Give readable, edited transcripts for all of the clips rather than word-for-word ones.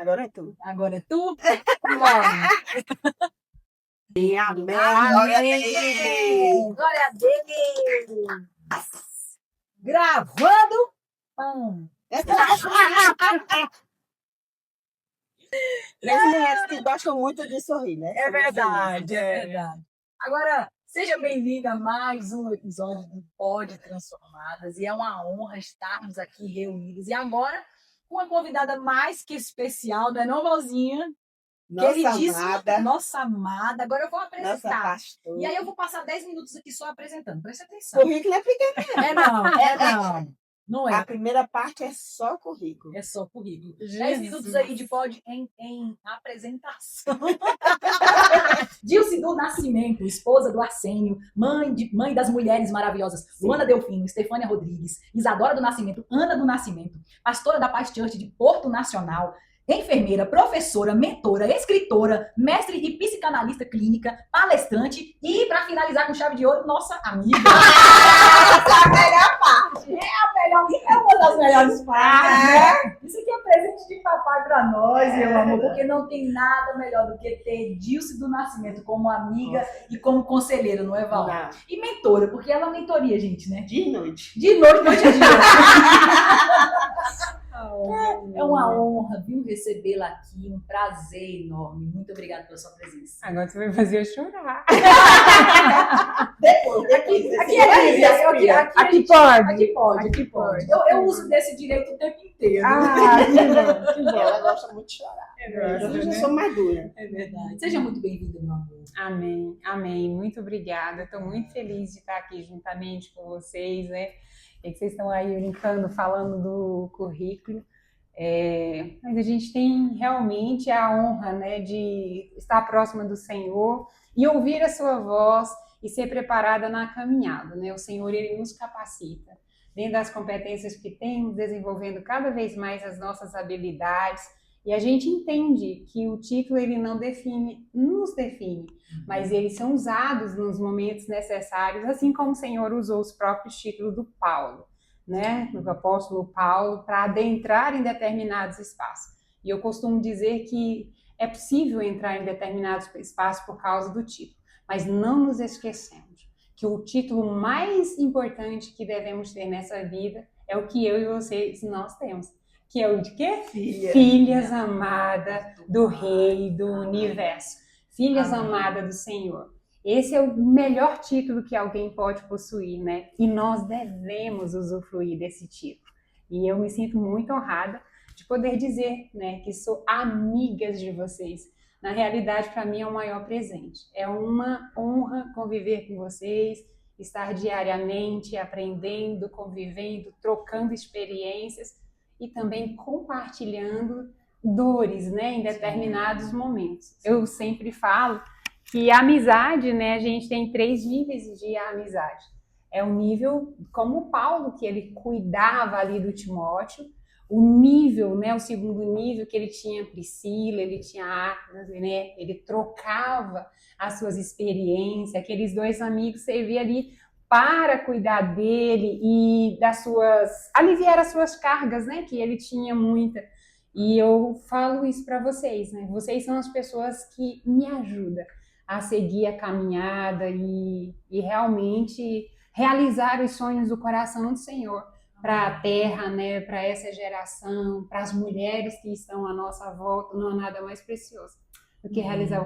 Agora é tu. Agora é tu? Vamos. Amém. Glória a Deus. Gravando. Três mulheres que gostam muito de sorrir, né? É verdade, é verdade. Agora, seja bem-vinda a mais um episódio do Pod Transformadas. E é uma honra estarmos aqui reunidos. E agora, com uma convidada mais que especial, não é não, Valzinha? Nossa amada. Agora eu vou apresentar. Nossa pastora. E aí eu vou passar 10 minutos aqui só apresentando. Presta atenção. Currículo é pequeno. Não. Não é. A primeira parte é só currículo. É só currículo. 10 minutos aí de pod em apresentação. Dilce do Nascimento, esposa do Arsênio, mãe das mulheres maravilhosas, Luana Delfino, Estefânia Rodrigues, Isadora do Nascimento, Ana do Nascimento, pastora da Paz Church de Porto Nacional, enfermeira, professora, mentora, escritora, mestre e psicanalista clínica, palestrante e, para finalizar com chave de ouro, nossa amiga. Essa é a melhor parte. É uma das melhores partes. Isso aqui é presente de papai para nós, meu amor, porque não tem nada melhor do que ter Dilce do Nascimento como amiga e como conselheira, não é, Val? Não. E mentora, porque ela mentoria, gente, né? De noite. De noite, noite e dia. É uma honra, viu, recebê-la aqui, um prazer enorme. Muito obrigada pela sua presença. Agora você vai fazer eu chorar. Depois. Aqui pode. Eu uso desse direito o tempo inteiro. Que bom. Ela gosta muito de chorar. Eu já sou madura. É verdade. Seja muito bem-vinda, meu amor. Amém. Muito obrigada. Estou muito feliz de estar aqui juntamente com vocês, né? E que vocês estão aí brincando, falando do currículo. Mas a gente tem realmente a honra, né, de estar próxima do Senhor e ouvir a sua voz e ser preparada na caminhada, né? O Senhor, Ele nos capacita dentro das competências que temos, desenvolvendo cada vez mais as nossas habilidades. E a gente entende que o título, ele não nos define, mas eles são usados nos momentos necessários, assim como o Senhor usou os próprios títulos do Paulo, né? Do apóstolo Paulo, para adentrar em determinados espaços. E eu costumo dizer que é possível entrar em determinados espaços por causa do título, mas não nos esquecemos que o título mais importante que devemos ter nessa vida é o que eu e vocês, nós temos. Que é o de quê? Filhas amadas do Rei do Universo. Filhas amadas do Senhor. Esse é o melhor título que alguém pode possuir, né? E nós devemos usufruir desse título. E eu me sinto muito honrada de poder dizer, né, que sou amiga de vocês. Na realidade, para mim é o maior presente. É uma honra conviver com vocês, estar diariamente aprendendo, convivendo, trocando experiências, e também compartilhando dores, né, em determinados momentos. Eu sempre falo que a amizade, né, a gente tem 3 níveis de amizade. É o nível, como o Paulo, que ele cuidava ali do Timóteo, o nível, né, o segundo nível que ele tinha Priscila, ele tinha Áquila, né, ele trocava as suas experiências, aqueles 2 amigos serviam ali para cuidar dele e aliviar as suas cargas, né, que ele tinha muita. E eu falo isso para vocês, né, vocês são as pessoas que me ajudam a seguir a caminhada e realmente realizar os sonhos do coração do Senhor para a terra, né, para essa geração, para as mulheres que estão à nossa volta. Não há nada mais precioso do que realizar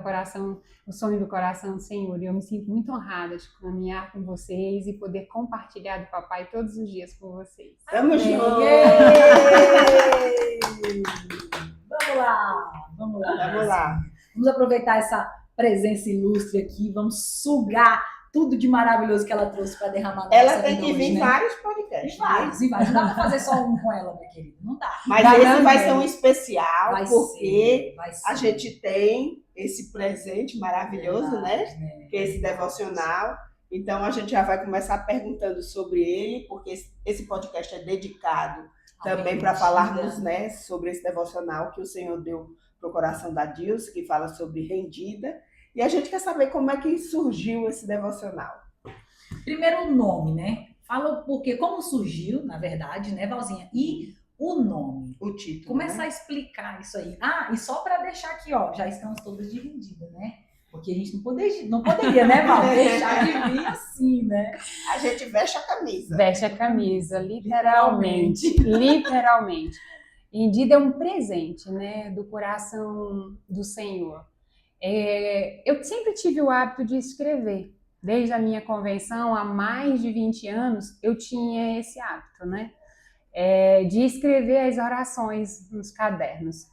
o sonho do coração do Senhor. E eu me sinto muito honrada de caminhar com vocês e poder compartilhar do papai todos os dias com vocês. Tamo junto! Vamos lá. Vamos aproveitar essa presença ilustre aqui, vamos sugar tudo de maravilhoso que ela trouxe para derramar. Ela tem que vir em vários podcasts. Vários. Não dá para fazer só um com ela, minha querida. Não dá. Mas esse vai ser um especial, porque a gente tem esse presente maravilhoso, né? Que é esse devocional. Então, a gente já vai começar perguntando sobre ele, porque esse podcast é dedicado também para falarmos, né, sobre esse devocional que o Senhor deu para o coração da Dilce, que fala sobre rendida. E a gente quer saber como é que surgiu esse devocional. Primeiro o nome, né? Fala porque como surgiu, na verdade, né, Valzinha? E o nome. O título. Começar a explicar isso aí. Ah, e só para deixar aqui, ó, já estamos todas divididas, né? Porque a gente não poderia, né, Val? Deixar de vir assim, né? A gente veste a camisa. Veste a camisa, literalmente. Literalmente. Indeed é um presente, né, do coração do Senhor. Eu sempre tive o hábito de escrever. Desde a minha convenção, há mais de 20 anos, eu tinha esse hábito, né? De escrever as orações nos cadernos.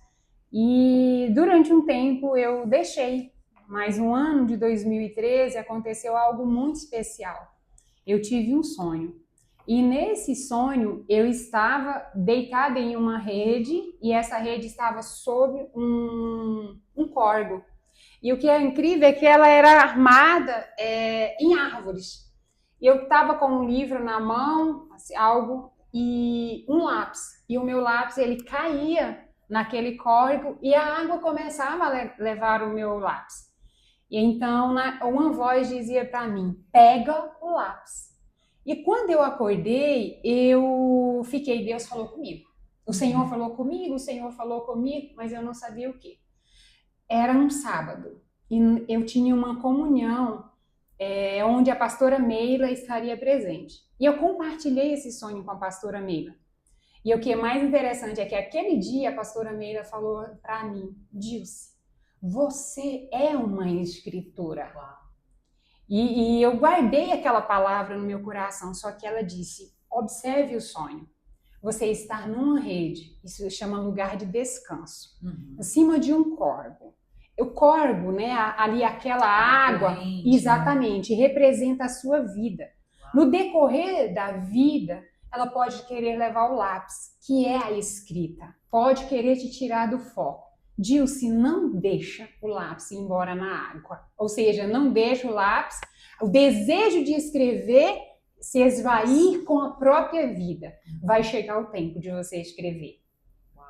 E durante um tempo eu deixei. Mas no ano de 2013 aconteceu algo muito especial. Eu tive um sonho. E nesse sonho eu estava deitada em uma rede e essa rede estava sob um córrego. E o que é incrível é que ela era armada em árvores. Eu estava com um livro na mão, assim, algo, e um lápis. E o meu lápis ele caía naquele córrego e a água começava a levar o meu lápis. E então uma voz dizia para mim, pega o lápis. E quando eu acordei, Deus falou comigo. O Senhor falou comigo, mas eu não sabia o quê. Era um sábado e eu tinha uma comunhão onde a pastora Meila estaria presente. E eu compartilhei esse sonho com a pastora Meila. E o que é mais interessante é que aquele dia a pastora Meila falou para mim, Dilce, você é uma escritora. E eu guardei aquela palavra no meu coração, só que ela disse, observe o sonho. Você está numa rede, isso se chama lugar de descanso, acima de um córrego. O córrego, né, ali aquela água, exatamente, representa a sua vida. No decorrer da vida, ela pode querer levar o lápis, que é a escrita, pode querer te tirar do foco. Dilce, não deixa o lápis ir embora na água. Ou seja, não deixa o lápis, o desejo de escrever se esvair com a própria vida. Vai chegar o tempo de você escrever.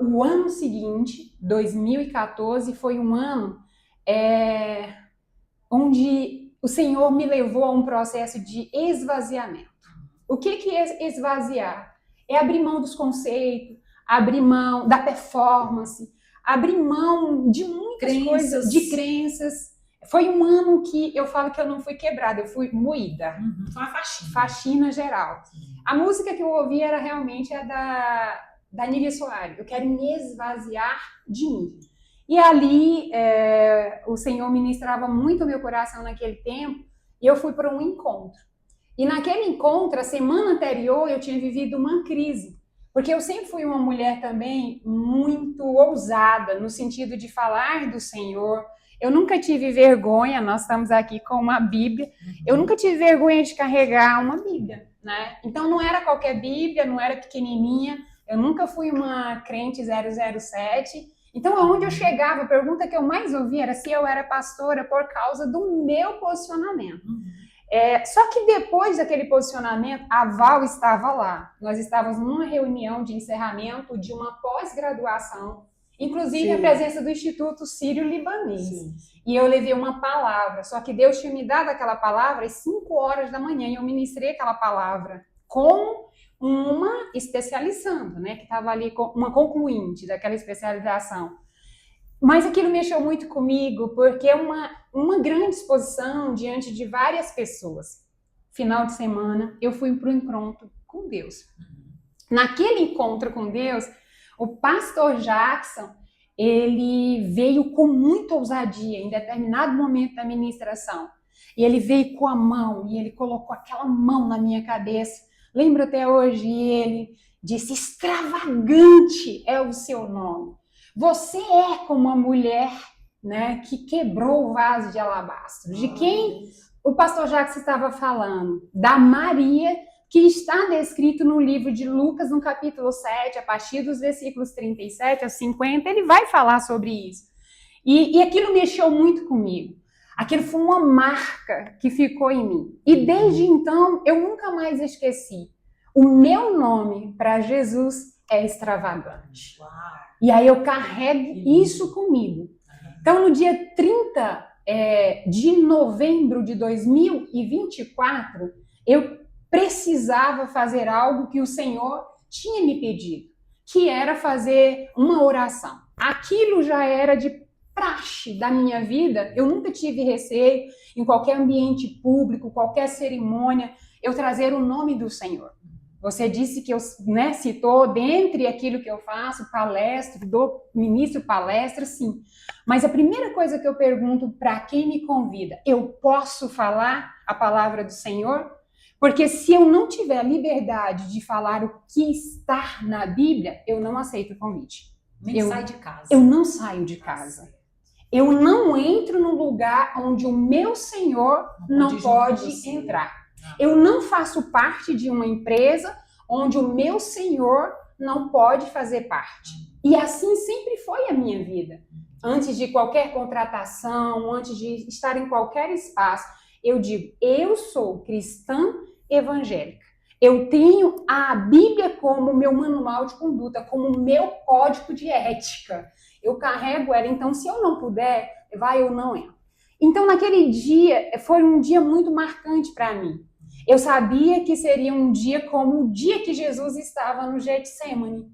O ano seguinte, 2014, foi um ano onde o Senhor me levou a um processo de esvaziamento. O que é esvaziar? É abrir mão dos conceitos, abrir mão da performance, abrir mão de muitas coisas, de crenças. Foi um ano que eu falo que eu não fui quebrada, eu fui moída. Foi uma faxina. Faxina geral. Sim. A música que eu ouvi era realmente a da Nívia Soares. Eu quero me esvaziar de mim. E ali o Senhor ministrava muito o meu coração naquele tempo e eu fui para um encontro. E naquele encontro, a semana anterior, eu tinha vivido uma crise. Porque eu sempre fui uma mulher também muito ousada, no sentido de falar do Senhor. Eu nunca tive vergonha, nós estamos aqui com uma Bíblia, eu nunca tive vergonha de carregar uma Bíblia, né? Então não era qualquer Bíblia, não era pequenininha, eu nunca fui uma crente 007. Então aonde eu chegava, a pergunta que eu mais ouvia era se eu era pastora por causa do meu posicionamento. Só que depois daquele posicionamento, a Val estava lá. Nós estávamos numa reunião de encerramento de uma pós-graduação, inclusive Sim. a presença do Instituto Sírio-Libanês. Sim. E eu levei uma palavra, só que Deus tinha me dado aquela palavra às 5 horas da manhã e eu ministrei aquela palavra com uma especializando, né, que estava ali, uma concluinte daquela especialização. Mas aquilo mexeu muito comigo, porque é uma grande exposição diante de várias pessoas. Final de semana, eu fui para o encontro com Deus. Naquele encontro com Deus, o pastor Jackson, ele veio com muita ousadia em determinado momento da ministração. E ele veio com a mão, e ele colocou aquela mão na minha cabeça. Lembro até hoje, ele disse, extravagante é o seu nome. Você é como uma mulher, né, que quebrou o vaso de alabastro. De quem o pastor Jacques estava falando? Da Maria, que está descrito no livro de Lucas, no capítulo 7, a partir dos versículos 37 a 50, ele vai falar sobre isso. E aquilo mexeu muito comigo. Aquilo foi uma marca que ficou em mim. E desde então, eu nunca mais esqueci. O meu nome para Jesus é extravagante. E aí eu carrego isso comigo. Então, no dia 30 de novembro de 2024, eu precisava fazer algo que o Senhor tinha me pedido, que era fazer uma oração. Aquilo já era de praxe da minha vida. Eu nunca tive receio em qualquer ambiente público, qualquer cerimônia, eu trazer o nome do Senhor. Você disse que eu, citou dentre aquilo que eu faço, ministro palestra, sim. Mas a primeira coisa que eu pergunto para quem me convida, eu posso falar a palavra do Senhor? Porque se eu não tiver liberdade de falar o que está na Bíblia, eu não aceito o convite. Sai de casa. Eu não saio de casa. Eu não entro num lugar onde o meu Senhor não pode entrar. Eu não faço parte de uma empresa onde o meu Senhor não pode fazer parte. E assim sempre foi a minha vida. Antes de qualquer contratação, antes de estar em qualquer espaço, eu digo, eu sou cristã evangélica. Eu tenho a Bíblia como meu manual de conduta, como meu código de ética. Eu carrego ela, então se eu não puder, eu não entro. Então naquele dia, foi um dia muito marcante para mim. Eu sabia que seria um dia como o dia que Jesus estava no Getsemane.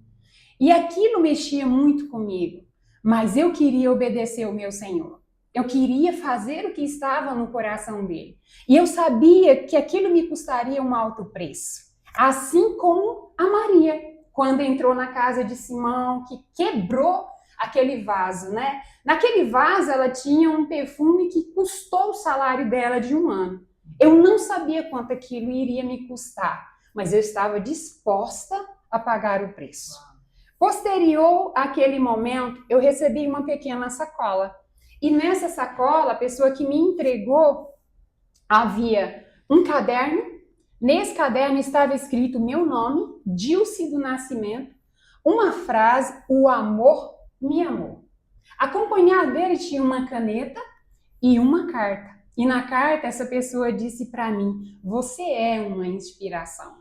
E aquilo mexia muito comigo, mas eu queria obedecer ao meu Senhor. Eu queria fazer o que estava no coração dele. E eu sabia que aquilo me custaria um alto preço. Assim como a Maria, quando entrou na casa de Simão, que quebrou aquele vaso, né? Naquele vaso ela tinha um perfume que custou o salário dela de um ano. Eu não sabia quanto aquilo iria me custar, mas eu estava disposta a pagar o preço. Posterior àquele momento, eu recebi uma pequena sacola. E nessa sacola, a pessoa que me entregou, havia um caderno. Nesse caderno estava escrito meu nome, Dilce do Nascimento, uma frase, o amor me amou. Acompanhado dele tinha uma caneta e uma carta. E na carta essa pessoa disse para mim, você é uma inspiração.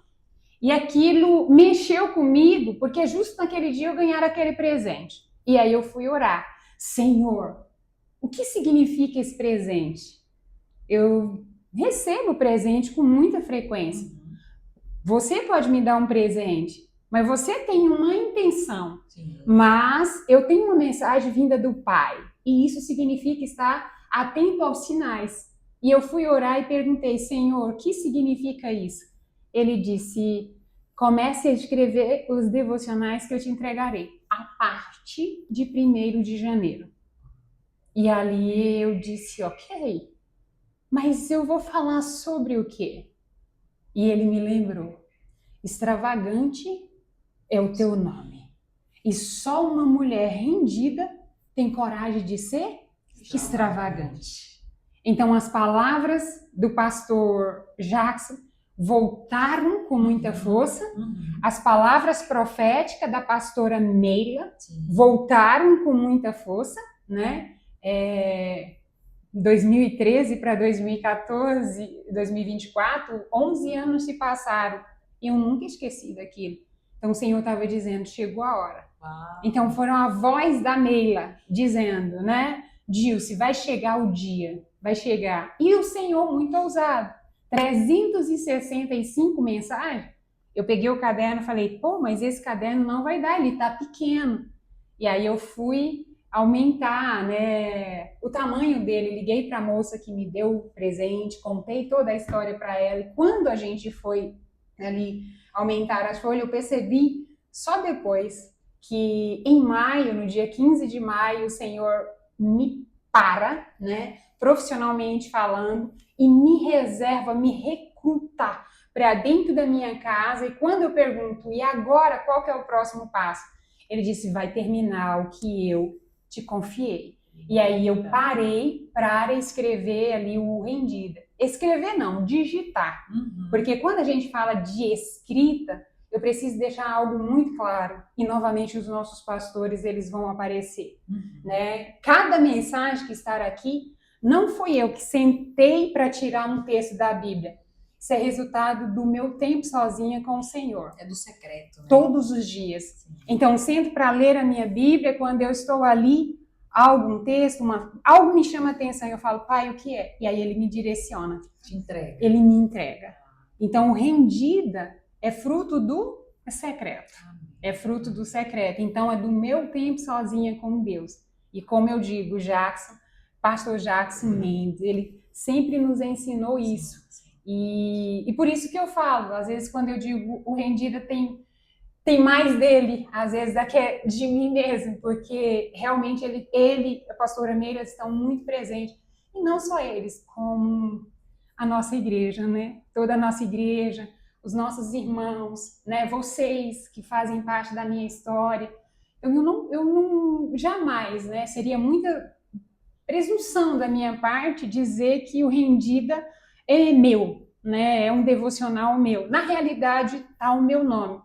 E aquilo mexeu comigo, porque justo naquele dia eu ganhara aquele presente. E aí eu fui orar. Senhor, o que significa esse presente? Eu recebo presente com muita frequência. Você pode me dar um presente, mas você tem uma intenção. Sim. Mas eu tenho uma mensagem vinda do Pai. E isso significa estar atento aos sinais. E eu fui orar e perguntei, Senhor, o que significa isso? Ele disse, comece a escrever os devocionais que eu te entregarei, a partir de 1º de janeiro. E ali eu disse, ok, mas eu vou falar sobre o quê? E ele me lembrou, extravagante é o teu nome. E só uma mulher rendida tem coragem de ser extravagante. Então as palavras do pastor Jackson voltaram com muita força. As palavras proféticas da pastora Meila voltaram com muita força, né? 2013 para 2014, 2024, 11 anos se passaram e eu nunca esqueci daquilo. Então o Senhor estava dizendo, chegou a hora. Uau. Então foram a voz da Meila dizendo, né? Dilce, vai chegar o dia, vai chegar. E o Senhor muito ousado, 365 mensagens. Eu peguei o caderno e falei, pô, mas esse caderno não vai dar, ele tá pequeno. E aí eu fui aumentar, né, o tamanho dele. Liguei para a moça que me deu o presente, contei toda a história para ela. E quando a gente foi ali aumentar as folhas, eu percebi só depois que em maio, no dia 15 de maio, o Senhor me para, né, profissionalmente falando, e me reserva, me recruta para dentro da minha casa. E quando eu pergunto, e agora qual que é o próximo passo? Ele disse, vai terminar o que eu te confiei. E aí eu parei para escrever ali o rendida. Escrever não, digitar. Porque quando a gente fala de escrita, eu preciso deixar algo muito claro. E novamente os nossos pastores, eles vão aparecer. Né? Cada mensagem que está aqui, não foi eu que sentei para tirar um texto da Bíblia. Isso é resultado do meu tempo sozinha com o Senhor. É do secreto, né? Todos os dias. Sim. Então, sento para ler a minha Bíblia, quando eu estou ali, algum texto, algo me chama a atenção, eu falo, Pai, o que é? E aí ele me direciona. Te entrega. Ele me entrega. Então, o rendida é fruto do secreto. é fruto do secreto. Então, é do meu tempo sozinha com Deus. E como eu digo, pastor Jackson Mendes, ele sempre nos ensinou isso. E por isso que eu falo, às vezes quando eu digo o Rendida tem mais dele, às vezes, do que de mim mesmo, porque realmente ele e a pastora Meira estão muito presentes. E não só eles, como a nossa igreja, né? Toda a nossa igreja, os nossos irmãos, né? Vocês que fazem parte da minha história. Eu não jamais, né? Seria muita presunção da minha parte dizer que o Rendida é meu, né? É um devocional meu. Na realidade, está o meu nome,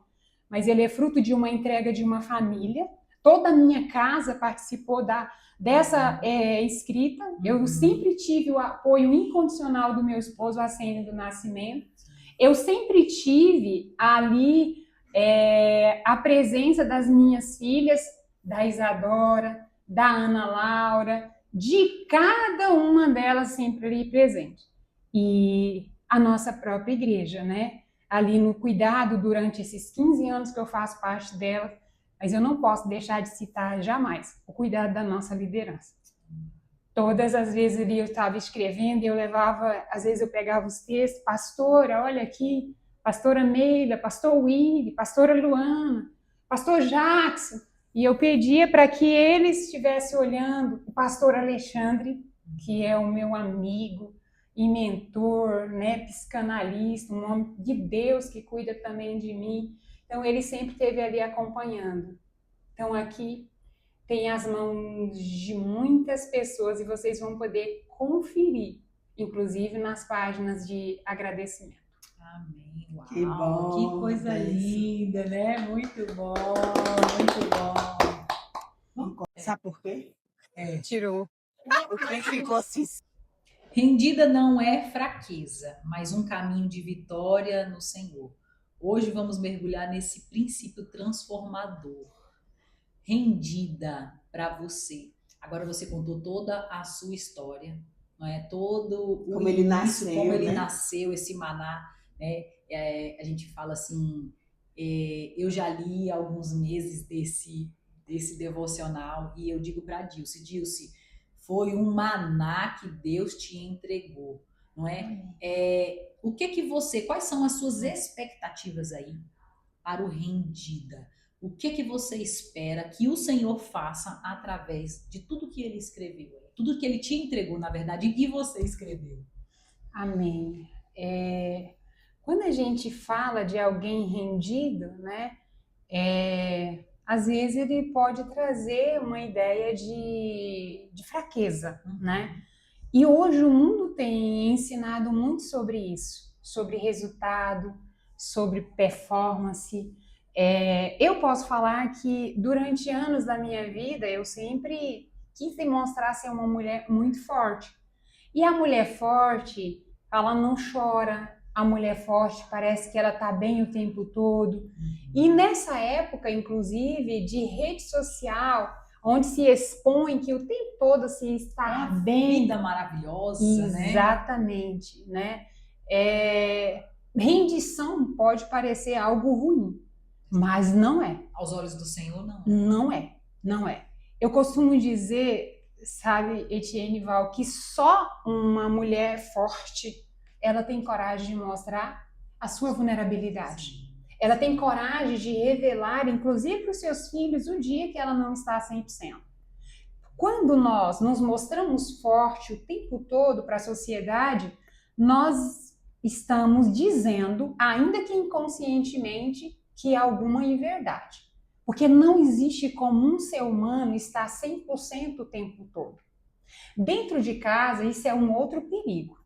mas ele é fruto de uma entrega de uma família. Toda a minha casa participou dessa escrita. Eu sempre tive o apoio incondicional do meu esposo, Arsênio do Nascimento. Eu sempre tive ali a presença das minhas filhas, da Isadora, da Ana Laura, de cada uma delas sempre ali presente. E a nossa própria igreja, né? Ali no cuidado durante esses 15 anos que eu faço parte dela, mas eu não posso deixar de citar jamais o cuidado da nossa liderança. Todas as vezes ali eu estava escrevendo e eu levava, às vezes eu pegava os textos, pastora, olha aqui, pastora Meila, pastor Willy, pastora Luana, pastor Jackson, e eu pedia para que eles estivessem olhando o pastor Alexandre, que é o meu amigo e mentor, né, psicanalista, um homem de Deus que cuida também de mim. Então ele sempre esteve ali acompanhando. Então aqui tem as mãos de muitas pessoas e vocês vão poder conferir, inclusive nas páginas de agradecimento. Amém. Uau, que bom, que coisa linda, né? Muito bom, muito bom. Sabe por quê? Tirou. O que ficou assim? Rendida não é fraqueza, mas um caminho de vitória no Senhor. Hoje vamos mergulhar nesse princípio transformador. Rendida para você. Agora você contou toda a sua história, não é? Todo o como ele início, nasceu, como ele né? nasceu, esse maná, né? A gente fala assim, eu já li alguns meses desse devocional e eu digo para Dilce, foi um maná que Deus te entregou, não é? O que você, quais são as suas expectativas aí para o Rendida? O que você espera que o Senhor faça através de tudo que ele escreveu? Tudo que ele te entregou, na verdade, e que você escreveu. Amém. Quando a gente fala de alguém rendido, né, às vezes ele pode trazer uma ideia de fraqueza, né? E hoje o mundo tem ensinado muito sobre isso, sobre resultado, sobre performance. Eu posso falar que durante anos da minha vida eu sempre quis demonstrar ser uma mulher muito forte. E a mulher forte, ela não chora, a mulher forte parece que ela está bem o tempo todo. E nessa época, inclusive, de rede social, onde se expõe que o tempo todo se está bem. Vida maravilhosa, exatamente, né? Rendição pode parecer algo ruim, mas não é. Aos olhos do Senhor, não. Não é. Eu costumo dizer, sabe, Etienne Val, que só uma mulher forte, ela tem coragem de mostrar a sua vulnerabilidade. Ela tem coragem de revelar, inclusive para os seus filhos, o dia que ela não está 100%. Quando nós nos mostramos forte o tempo todo para a sociedade, nós estamos dizendo, ainda que inconscientemente, que é alguma inverdade. Porque não existe como um ser humano estar 100% o tempo todo. Dentro de casa, isso é um outro perigo.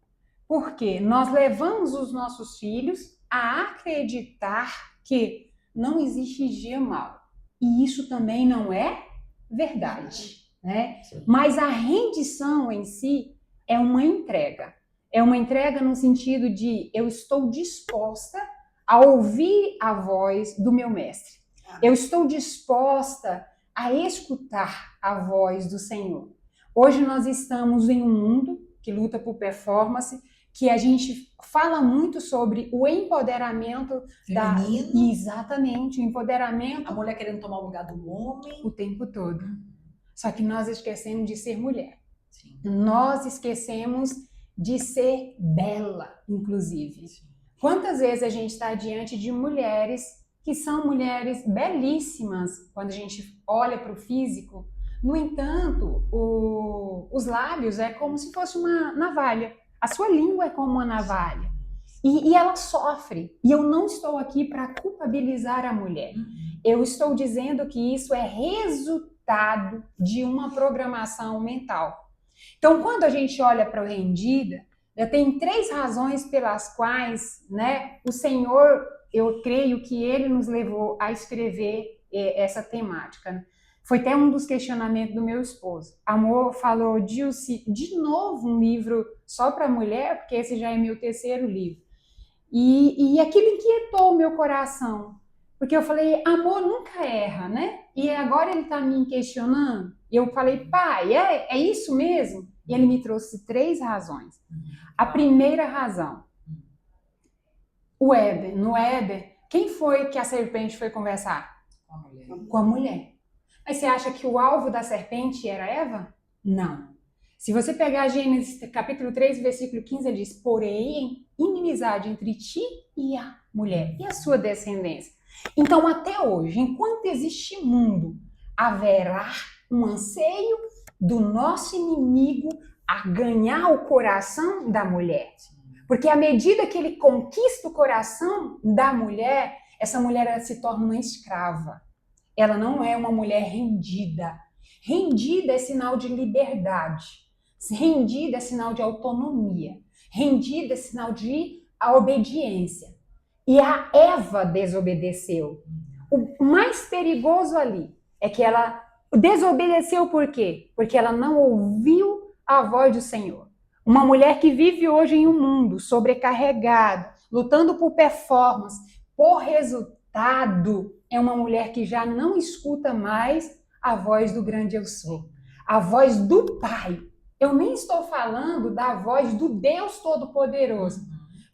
Porque nós levamos os nossos filhos a acreditar que não existe dia mau. E isso também não é verdade, né? Mas a rendição em si é uma entrega. É uma entrega no sentido de eu estou disposta a ouvir a voz do meu mestre. Eu estou disposta a escutar a voz do Senhor. Hoje nós estamos em um mundo que luta por performance, que a gente fala muito sobre o empoderamento feminino. Exatamente, o empoderamento. A mulher querendo tomar o lugar do homem. O tempo todo. Só que nós esquecemos de ser mulher. Sim. Nós esquecemos de ser bela, inclusive. Sim. Quantas vezes a gente está diante de mulheres que são mulheres belíssimas quando a gente olha para o físico? No entanto, os lábios é como se fosse uma navalha. A sua língua é como uma navalha. E ela sofre. E eu não estou aqui para culpabilizar a mulher. Eu estou dizendo que isso é resultado de uma programação mental. Então, quando a gente olha para o rendida, tem 3 razões pelas quais, né, o Senhor, eu creio que Ele nos levou a escrever essa temática. Foi até um dos questionamentos do meu esposo. Amor, falou, Dilce, de novo um livro só para mulher, porque esse já é meu 3º livro. E aquilo inquietou o meu coração, porque eu falei, amor nunca erra, né? E agora ele está me questionando. E eu falei, pai, é isso mesmo? E ele me trouxe 3 razões. A primeira razão, no Éden, quem foi que a serpente foi conversar? Com a mulher. Com a mulher. Mas você acha que o alvo da serpente era Eva? Não. Se você pegar Gênesis capítulo 3, versículo 15, ele diz, porém, inimizade entre ti e a mulher, e a sua descendência. Então, até hoje, enquanto existe mundo, haverá um anseio do nosso inimigo a ganhar o coração da mulher. Porque à medida que ele conquista o coração da mulher, essa mulher ela se torna uma escrava. Ela não é uma mulher rendida. Rendida é sinal de liberdade. Rendida é sinal de autonomia. Rendida é sinal de obediência. E a Eva desobedeceu. O mais perigoso ali é que ela desobedeceu por quê? Porque ela não ouviu a voz do Senhor. Uma mulher que vive hoje em um mundo sobrecarregado, lutando por performance, por resultado, é uma mulher que já não escuta mais a voz do grande eu sou, a voz do Pai. Eu nem estou falando da voz do Deus Todo-Poderoso,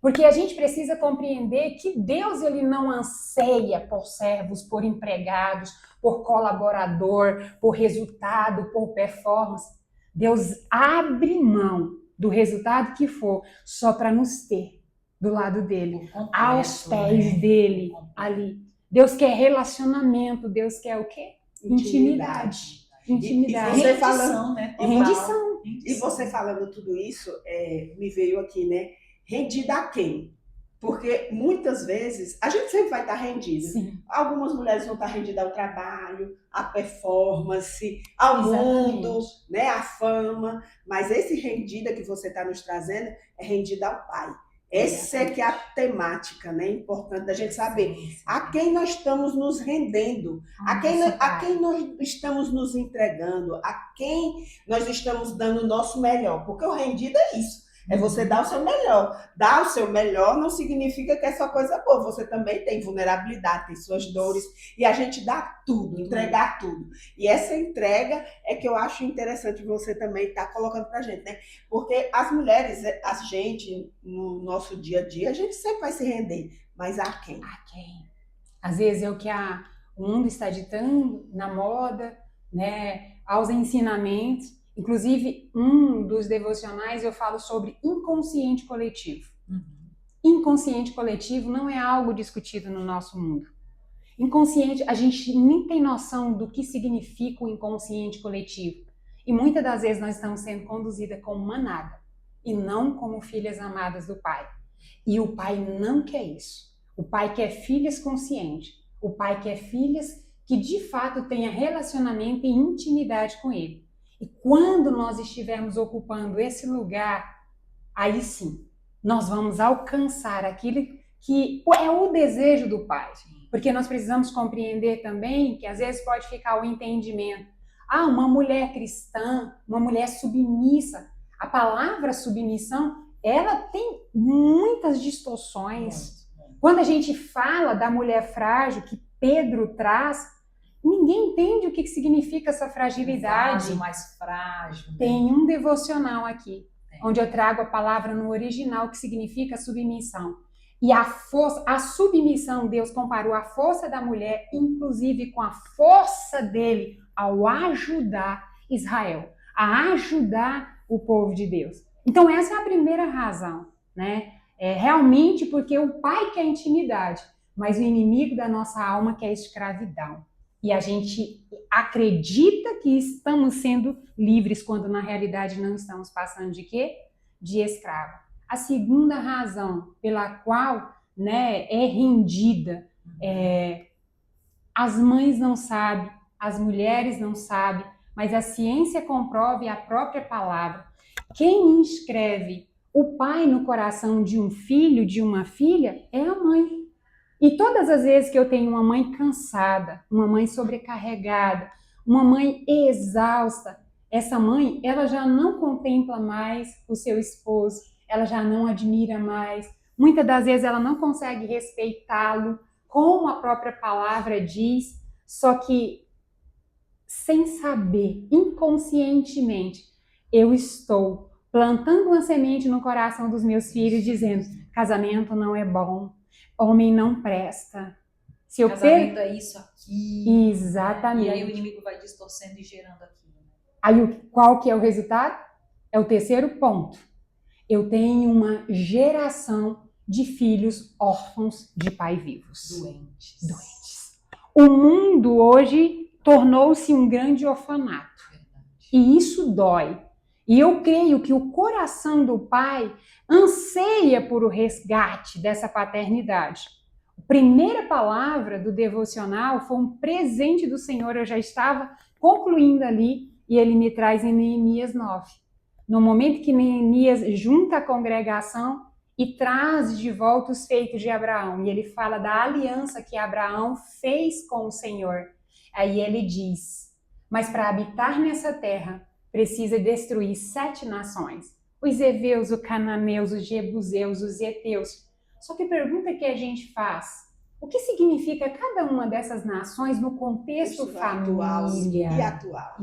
porque a gente precisa compreender que Deus ele não anseia por servos, por empregados, por colaborador, por resultado, por performance. Deus abre mão do resultado que for só para nos ter do lado dele, aos pés dele, ali. Deus quer relacionamento, Deus quer o quê? Intimidade. Intimidade. E você falando, né? Rendição. E você falando tudo isso, me veio aqui, né? Rendida a quem? Porque muitas vezes, a gente sempre vai estar rendida. Sim. Algumas mulheres vão estar rendidas ao trabalho, à performance, ao Exatamente. mundo, né? À fama. Mas esse rendida que você está nos trazendo é rendida ao Pai. Essa é que é a temática, né? Importante da gente saber a quem nós estamos nos rendendo, a quem nós estamos nos entregando, a quem nós estamos dando o nosso melhor. Porque o rendido é isso. É você dar o seu melhor. Dar o seu melhor não significa que é só coisa boa. Você também tem vulnerabilidade, tem suas dores. E a gente dá tudo, entregar tudo. E essa entrega é que eu acho interessante você também estar colocando pra gente, né? Porque as mulheres, a gente, no nosso dia a dia, a gente sempre vai se render. Mas a quem? A quem? Às vezes é o que o mundo está ditando na moda, né? Aos ensinamentos. Inclusive, um dos devocionais eu falo sobre inconsciente coletivo. Inconsciente coletivo não é algo discutido no nosso mundo. Inconsciente, a gente nem tem noção do que significa o inconsciente coletivo. E muitas das vezes nós estamos sendo conduzidas como manada e não como filhas amadas do Pai. E o Pai não quer isso. O Pai quer filhas conscientes. O Pai quer filhas que de fato tenham relacionamento e intimidade com Ele. E quando nós estivermos ocupando esse lugar, aí sim, nós vamos alcançar aquilo que é o desejo do Pai. Porque nós precisamos compreender também que às vezes pode ficar o entendimento. Uma mulher cristã, uma mulher submissa. A palavra submissão, ela tem muitas distorções. Quando a gente fala da mulher frágil que Pedro traz, ninguém entende o que significa essa fragilidade. Mais frágil. Tem um devocional aqui. onde eu trago a palavra no original que significa submissão. E a submissão, Deus comparou a força da mulher, inclusive com a força dele ao ajudar Israel, a ajudar o povo de Deus. Então essa é a primeira razão, né? É realmente porque o pai quer intimidade, mas o inimigo da nossa alma quer escravidão. E a gente acredita que estamos sendo livres, quando na realidade não estamos passando de quê? De escravo. A segunda razão pela qual, né, é rendida, as mães não sabem, as mulheres não sabem, mas a ciência comprova e a própria palavra. Quem inscreve o pai no coração de um filho, de uma filha, é a mãe. E todas as vezes que eu tenho uma mãe cansada, uma mãe sobrecarregada, uma mãe exausta, essa mãe, ela já não contempla mais o seu esposo, ela já não admira mais. Muitas das vezes ela não consegue respeitá-lo, como a própria palavra diz, só que sem saber, inconscientemente, eu estou plantando uma semente no coração dos meus filhos, dizendo: casamento não é bom, homem não presta. Se eu casamento é isso aqui. Exatamente. E aí o inimigo vai distorcendo e gerando aquilo. Aí qual que é o resultado? É o terceiro ponto. Eu tenho uma geração de filhos órfãos de pai vivos. Doentes. O mundo hoje tornou-se um grande orfanato. E isso dói. E eu creio que o coração do pai anseia por o resgate dessa paternidade. A primeira palavra do devocional foi um presente do Senhor. Eu já estava concluindo ali e ele me traz em Neemias 9. No momento que Neemias junta a congregação e traz de volta os feitos de Abraão. E ele fala da aliança que Abraão fez com o Senhor. Aí ele diz: mas para habitar nessa terra, precisa destruir 7 nações. Os heveus, os cananeus, os jebuseus, os heteus. Só que a pergunta que a gente faz: o que significa cada uma dessas nações no contexto família e atual?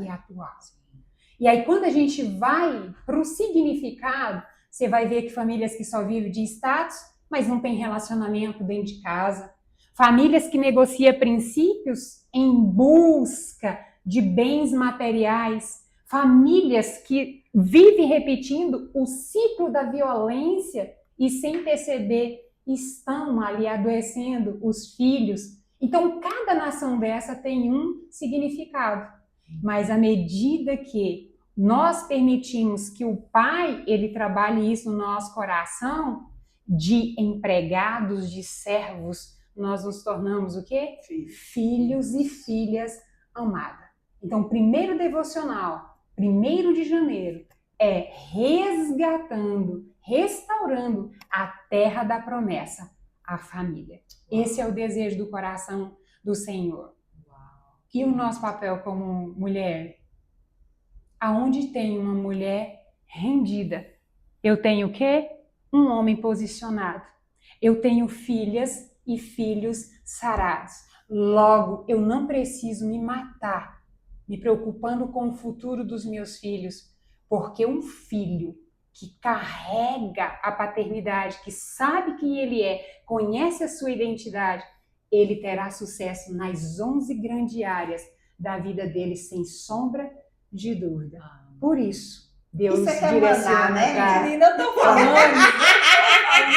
E aí quando a gente vai para o significado, você vai ver que famílias que só vivem de status, mas não tem relacionamento dentro de casa. Famílias que negociam princípios em busca de bens materiais. Famílias que vivem repetindo o ciclo da violência e, sem perceber, estão ali adoecendo os filhos. Então, cada nação dessa tem um significado. Mas à medida que nós permitimos que o pai ele trabalhe isso no nosso coração, de empregados, de servos, nós nos tornamos o quê? Filhos e filhas amadas. Então, o primeiro devocional, 1º de janeiro, é resgatando, restaurando a terra da promessa, a família. Esse é o desejo do coração do Senhor. E o nosso papel como mulher? Aonde tem uma mulher rendida, eu tenho o quê? Um homem posicionado. Eu tenho filhas e filhos sarados. Logo, eu não preciso me matar, me preocupando com o futuro dos meus filhos, porque um filho que carrega a paternidade, que sabe quem ele é, conhece a sua identidade, ele terá sucesso nas 11 grandes áreas da vida dele, sem sombra de dúvida. Por isso, Deus direciona, né? Menina, eu tô falando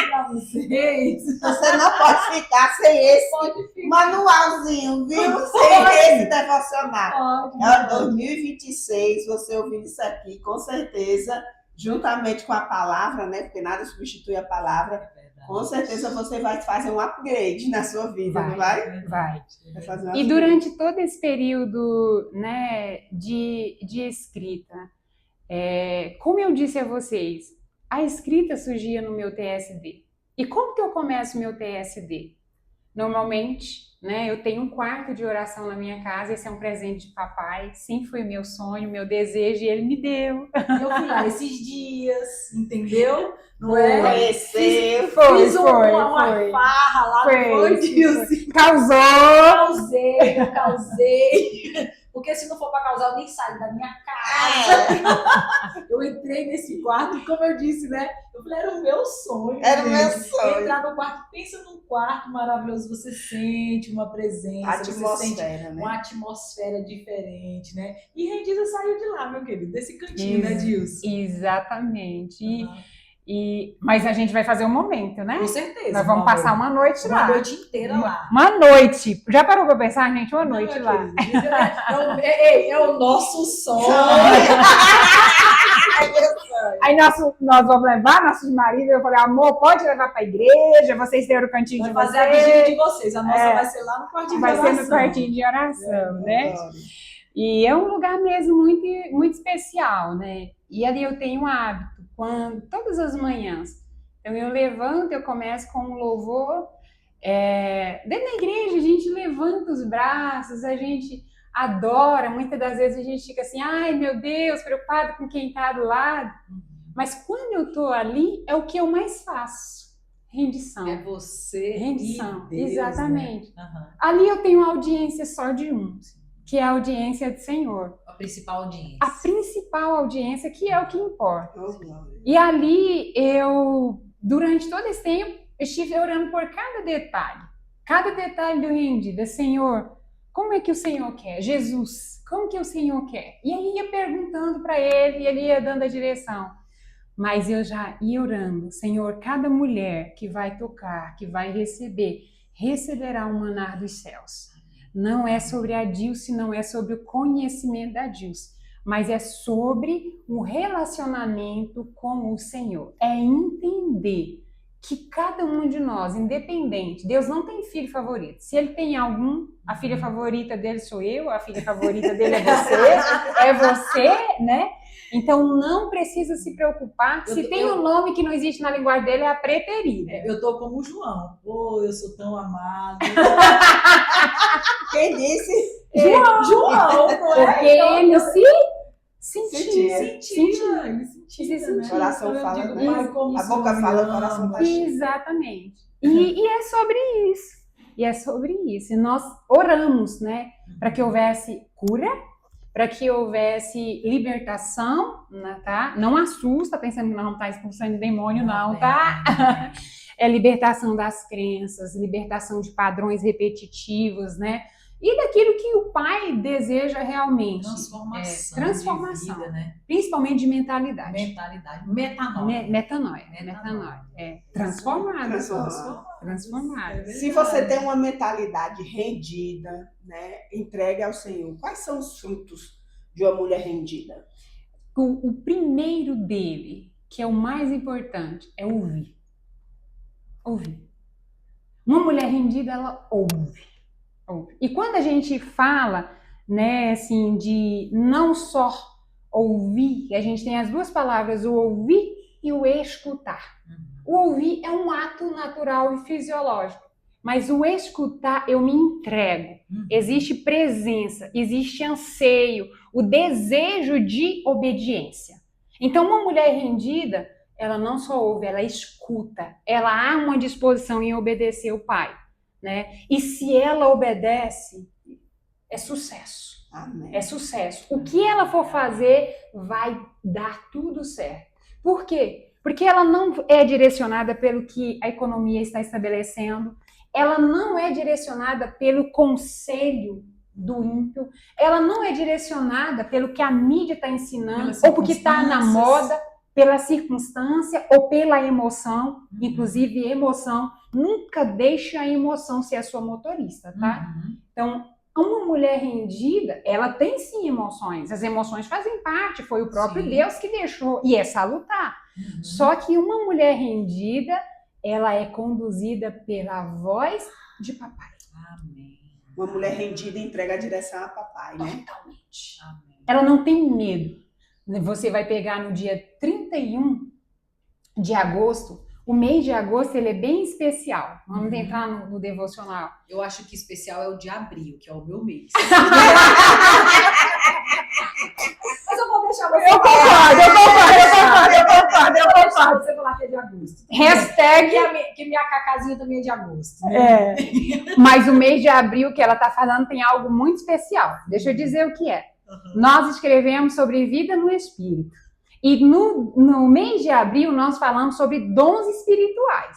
pra vocês. Você não pode ficar sem esse manualzinho, viu? Sem esse devocional. É 2026, você ouvindo isso aqui, com certeza, juntamente com a palavra, né? Porque nada substitui a palavra. Com certeza você vai fazer um upgrade na sua vida, não vai? Vai. E durante todo esse período, né, de escrita, como eu disse a vocês, a escrita surgia no meu TSD. E como que eu começo o meu TSD? Normalmente, né, eu tenho um quarto de oração na minha casa, esse é um presente de papai, sempre foi meu sonho, meu desejo, e ele me deu. Eu fui lá esses dias, entendeu? Não Conheceu. Fiz uma farra lá, foi. Dilce? Causei. Causei. Porque se não for para causar, eu nem saio da minha casa. Eu entrei nesse quarto e, como eu disse, né? Eu falei, era o meu sonho. Era o meu sonho. Entrar no quarto, pensa num quarto maravilhoso, você sente uma presença, você sente uma atmosfera diferente, né? E Rendida saiu de lá, meu querido, desse cantinho, né, Dilson? Exatamente. Mas a gente vai fazer um momento, né? Com certeza. Nós vamos passar uma noite lá. Uma noite inteira lá. Uma noite. Já parou pra pensar, gente? Uma noite lá. É o nosso sonho. Aí nós vamos levar nossos maridos. Eu falei, amor, pode levar pra igreja, vocês terem o cantinho de vocês. Vai fazer a vigília de vocês. A nossa vai ser lá no quartinho de oração. Vai ser no quartinho de oração, né? E é um lugar mesmo muito, muito especial, né? E ali eu tenho um hábito, todas as manhãs, então eu levanto, eu começo com um louvor. Dentro da igreja a gente levanta os braços, a gente adora, muitas das vezes a gente fica assim, ai meu Deus, preocupado com quem está do lado. Mas quando eu estou ali, é o que eu mais faço. Rendição. É você rendição. E Deus, exatamente. Né? Uhum. Ali eu tenho uma audiência só de um, que é a audiência do Senhor. A principal audiência. A principal audiência, que é o que importa. E ali eu, durante todo esse tempo, estive orando por cada detalhe do Rendida. Senhor, como é que o Senhor quer? Jesus, como que o Senhor quer? E aí ia perguntando para ele, e ele ia dando a direção. Mas eu já ia orando, Senhor, cada mulher que vai tocar, que vai receberá um maná dos céus. Não é sobre a Dilce, não é sobre o conhecimento da Dilce, mas é sobre o relacionamento com o Senhor. É entender que cada um de nós, independente, Deus não tem filho favorito. Se ele tem algum, a filha favorita dele sou eu, a filha favorita dele é você, né? Então não precisa se preocupar. Se tem um nome que não existe na linguagem dele, é a preterida. Eu tô como o João. Eu sou tão amado. Quem disse? João, não é? Porque ele sentia. O coração fala, né? A boca fala, o coração tá cheio. Exatamente. E é sobre isso. E nós oramos, né? Para que houvesse cura, para que houvesse libertação, tá? Não assusta, pensando que nós vamos estar expulsando demônio, não, tá? É libertação das crenças, libertação de padrões repetitivos, né? E daquilo que o pai deseja realmente. Transformação. De vida, né? Principalmente de mentalidade. Metanoia. Transformada. Se você tem uma mentalidade rendida, né, entregue ao Senhor. Quais são os frutos de uma mulher rendida? O primeiro dele, que é o mais importante, é ouvir. Ouvir. Uma mulher rendida, ela ouve. E quando a gente fala, né, assim, de não só ouvir, a gente tem as duas palavras, o ouvir e o escutar. O ouvir é um ato natural e fisiológico, mas o escutar, eu me entrego. Existe presença, existe anseio, o desejo de obediência. Então, uma mulher rendida, ela não só ouve, ela escuta, ela há uma disposição em obedecer o pai. Né? E se ela obedece, é sucesso. Amém. É sucesso. O que ela for fazer vai dar tudo certo. Por quê? Porque ela não é direcionada pelo que a economia está estabelecendo, ela não é direcionada pelo conselho do ímpio, ela não é direcionada pelo que a mídia está ensinando, ou porque está na moda, pela circunstância ou pela emoção, inclusive emoção. Nunca deixe a emoção ser a sua motorista, tá? Então, uma mulher rendida, ela tem sim emoções. As emoções fazem parte, foi o próprio Deus que deixou, e é salutar. Só que uma mulher rendida, ela é conduzida pela voz de papai. Amém. Uma mulher rendida entrega a direção a papai, né? Totalmente. Amém. Ela não tem medo. Você vai pegar no dia 31 de agosto, o mês de agosto ele é bem especial. Vamos entrar no devocional. Eu acho que especial é o de abril, que é o meu mês. Mas eu vou deixar você Eu concordo. Você falar que é de abril. agosto. Hashtag... Que minha cacazinha também é de agosto. Né? Mas o mês de abril que ela está falando tem algo muito especial. Deixa eu dizer o que é. Nós escrevemos sobre vida no Espírito. E no mês de abril nós falamos sobre dons espirituais.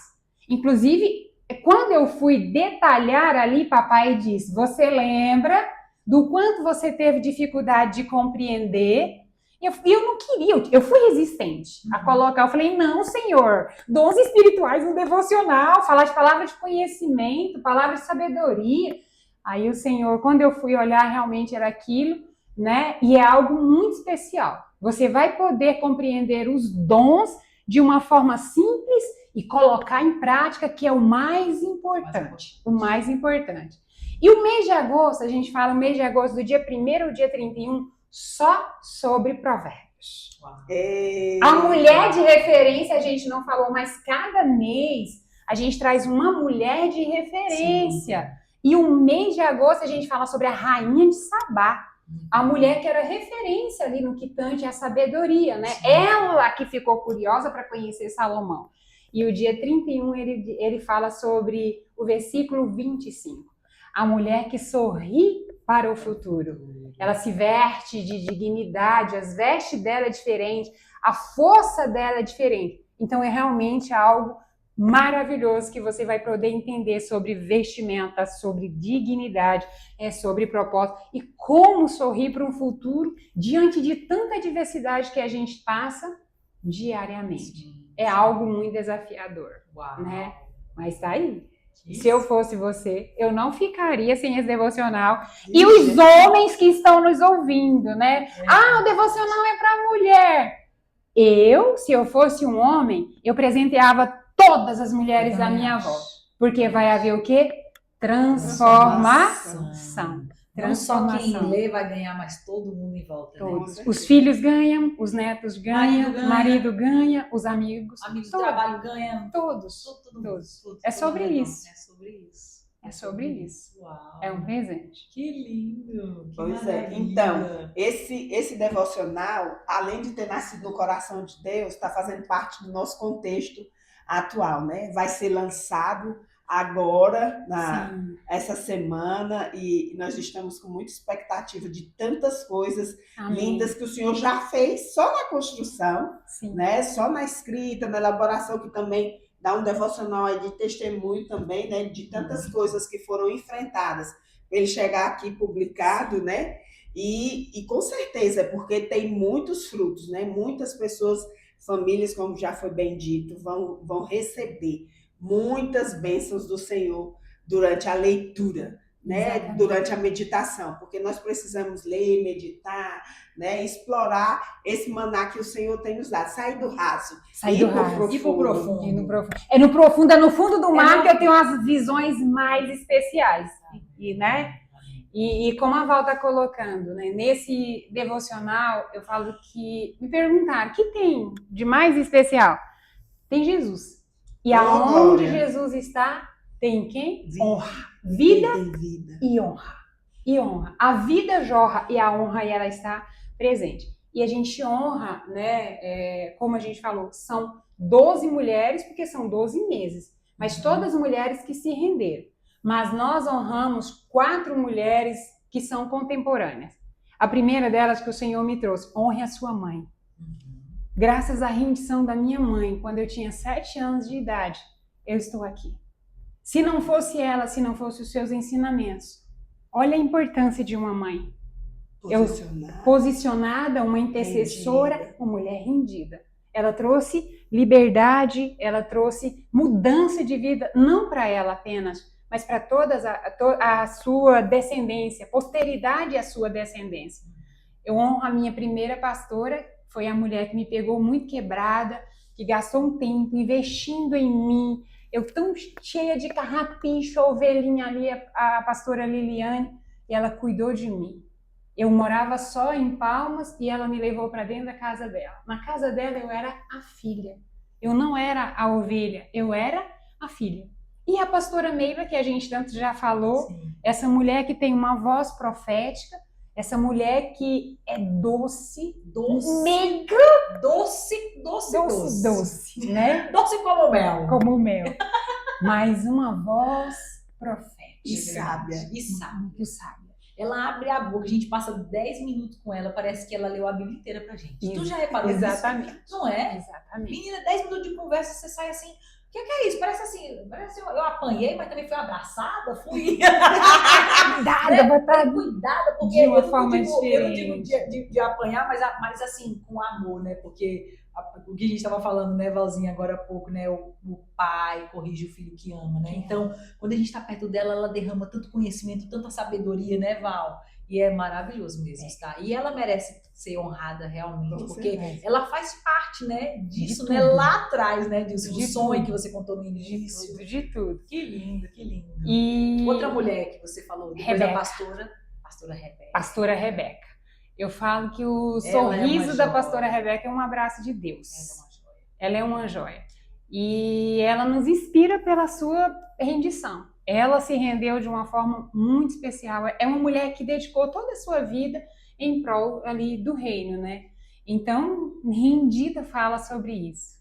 Inclusive, quando eu fui detalhar ali, papai disse, você lembra do quanto você teve dificuldade de compreender? Eu não queria, eu fui resistente a colocar. Eu falei, não, Senhor, dons espirituais no devocional, falar de palavra de conhecimento, palavra de sabedoria. Aí o Senhor, quando eu fui olhar, realmente era aquilo, né? E é algo muito especial. Você vai poder compreender os dons de uma forma simples e colocar em prática, que é o mais importante. O mais importante. E o mês de agosto, a gente fala o mês de agosto, do dia 1º ao dia 31, só sobre provérbios. A mulher de referência a gente não falou, mas cada mês a gente traz uma mulher de referência. Sim. E o mês de agosto a gente fala sobre a rainha de Sabá. A mulher que era referência ali no que tange a sabedoria, né? Sim. Ela que ficou curiosa para conhecer Salomão. E o dia 31 ele fala sobre o versículo 25. A mulher que sorri para o futuro. Ela se veste de dignidade, as vestes dela é diferente, a força dela é diferente. Então é realmente algo maravilhoso que você vai poder entender sobre vestimenta, sobre dignidade, sobre propósito e como sorrir para um futuro diante de tanta diversidade que a gente passa diariamente. É algo muito desafiador, né? Mas tá aí. Isso. Se eu fosse você, eu não ficaria sem esse devocional. E os homens que estão nos ouvindo, né? O devocional é para mulher. Se eu fosse um homem, eu presenteava todas as mulheres da minha volta. Porque vai haver o quê? Transformação. Não só quem lê vai ganhar, mas todo mundo em volta. Todos. Né? Os filhos ganham, os netos ganham, o marido ganha, os amigos. Amigos do trabalho ganham. Todos. Todos. É sobre isso. É sobre isso. É sobre isso. Uau. É um presente. Que lindo. Que pois maravilha. É. Então, esse devocional, além de ter nascido no coração de Deus, está fazendo parte do nosso contexto atual, né? Vai ser lançado agora, essa semana, e nós estamos com muita expectativa de tantas coisas lindas que o Senhor já fez só na construção, né? Só na escrita, na elaboração, que também dá um devocional aí de testemunho também, né? De tantas coisas que foram enfrentadas. Ele chegar aqui publicado, né? E com certeza, porque tem muitos frutos, né? Muitas pessoas, famílias, como já foi bem dito, vão receber muitas bênçãos do Senhor durante a leitura, né? Durante a meditação, porque nós precisamos ler, meditar, né? Explorar esse maná que o Senhor tem nos dado, sair do raso, ir para o profundo. É no profundo, é no fundo do mar que eu tenho as visões mais especiais, né? E como a Val está colocando, né? Nesse devocional, eu falo que me perguntaram, o que tem de mais especial? Tem Jesus. E aonde Jesus está, tem quem? Honra. Vida e honra. E honra. A vida jorra e a honra ela está presente. E a gente honra, né? Como a gente falou, são 12 mulheres, porque são 12 meses. Mas todas mulheres que se renderam. Mas nós honramos 4 mulheres que são contemporâneas. A primeira delas que o Senhor me trouxe, honre a sua mãe. Graças à rendição da minha mãe, quando eu tinha 7 anos de idade, eu estou aqui. Se não fosse ela, se não fosse os seus ensinamentos, olha a importância de uma mãe. Posicionada, uma intercessora, uma mulher rendida. Ela trouxe liberdade, ela trouxe mudança de vida, não para ela apenas, mas para toda a sua descendência, posteridade à sua descendência. Eu honro a minha primeira pastora, foi a mulher que me pegou muito quebrada, que gastou um tempo investindo em mim. Eu tão cheia de carrapicho, ovelhinha ali, a pastora Liliane, e ela cuidou de mim. Eu morava só em Palmas e ela me levou para dentro da casa dela. Na casa dela eu era a filha. Eu não era a ovelha, eu era a filha. E a pastora Meila, que a gente tanto já falou, essa mulher que tem uma voz profética, Essa mulher que é doce, mega doce, né? Doce como mel. Como mel. Mas uma voz profética. E sábia. Muito sábia. Ela abre a boca, a gente passa 10 minutos com ela, parece que ela leu a Bíblia inteira pra gente. Tu já reparou nisso? Exatamente. Não é? Exatamente. Menina, 10 minutos de conversa, você sai assim, o que é isso? Parece eu apanhei, mas também fui abraçada, fui cuidada, porque de uma eu forma eu não digo diferente. de apanhar, mas assim, com amor, né? Porque o que a gente estava falando, né, Valzinha, agora há pouco, né? O pai corrige o filho que ama, né? Então, quando a gente está perto dela, ela derrama tanto conhecimento, tanta sabedoria, né, Val? E é maravilhoso mesmo, tá? E ela merece ser honrada realmente, Com porque certeza. ela faz parte, né, disso, De né? tudo. Lá atrás, né, disso, do De sonho tudo. que você contou no início. De tudo. Que lindo, que lindo. E Outra mulher que você falou, depois Rebeca. da pastora Rebeca. pastora Rebeca. Eu falo que o Ela é sorriso uma da joia. pastora Rebeca é um abraço de Deus. Ela é uma joia. Ela é uma joia. E ela nos inspira pela sua rendição. Ela se rendeu de uma forma muito especial. É uma mulher que dedicou toda a sua vida em prol ali do reino, né? Então, Rendida fala sobre isso.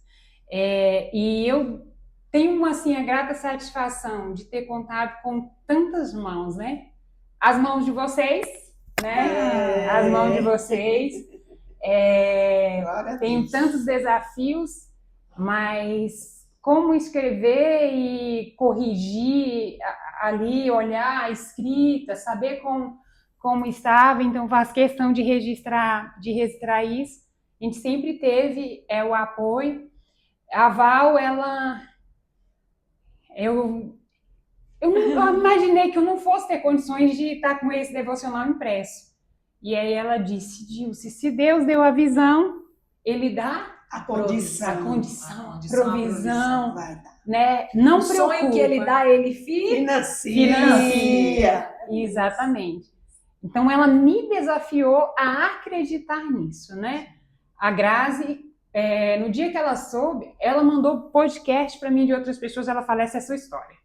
E eu tenho, assim, a grata satisfação de ter contado com tantas mãos, né? As mãos de vocês, né? As mãos de vocês. Tenho tantos desafios, mas como escrever e corrigir ali, olhar a escrita, saber como estava, então faço questão de registrar isso. A gente sempre teve o apoio. A Val, eu não imaginei que eu não fosse ter condições de estar com esse devocional impresso. E aí ela disse, Dilce, se Deus deu a visão, Ele dá a condição, a provisão, né? O Não preocupa. sonho que Ele dá, Ele financia. Exatamente. Então ela me desafiou a acreditar nisso, né? A Grazi, no dia que ela soube, ela mandou podcast para mim de outras pessoas, ela fala, essa é a sua história,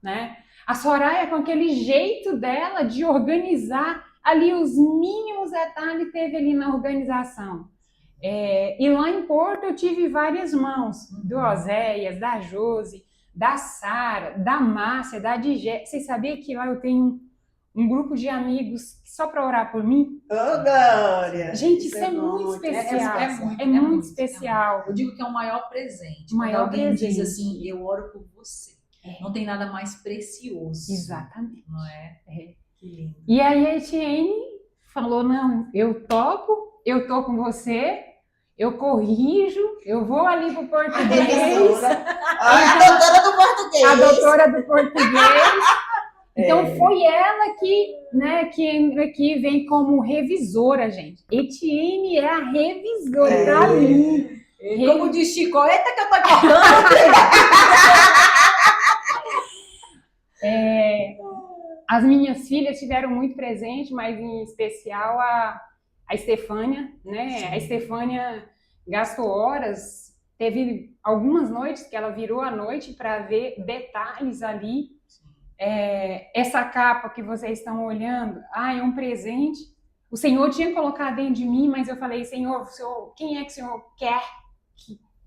né? A Soraya, com aquele jeito dela de organizar ali os mínimos detalhes, teve ali na organização. E lá em Porto eu tive várias mãos, do Oséias, da Josi, da Sara, da Márcia, da Digé. Vocês sabiam que lá eu tenho um grupo de amigos só para orar por mim? Ô, Glória! Gente, isso é muito especial. É muito especial. Eu digo que é o maior presente. O maior Quando alguém presente. diz assim, eu oro por você. Não tem nada mais precioso. Exatamente. Não é? Que lindo. E aí a Etienne falou, não, eu topo, eu tô com você, eu corrijo, eu vou ali pro português. A doutora do português. A doutora do português. Então foi ela que vem como revisora, gente. Etienne é a revisora pra mim. Como diz Chico, eita que eu tô cortando. As minhas filhas tiveram muito presente, mas em especial a Estefânia, né? Sim. A Estefânia gastou horas, teve algumas noites que ela virou a noite para ver detalhes ali. Essa capa que vocês estão olhando, é um presente. O Senhor tinha colocado dentro de mim, mas eu falei, Senhor, quem é que o Senhor quer?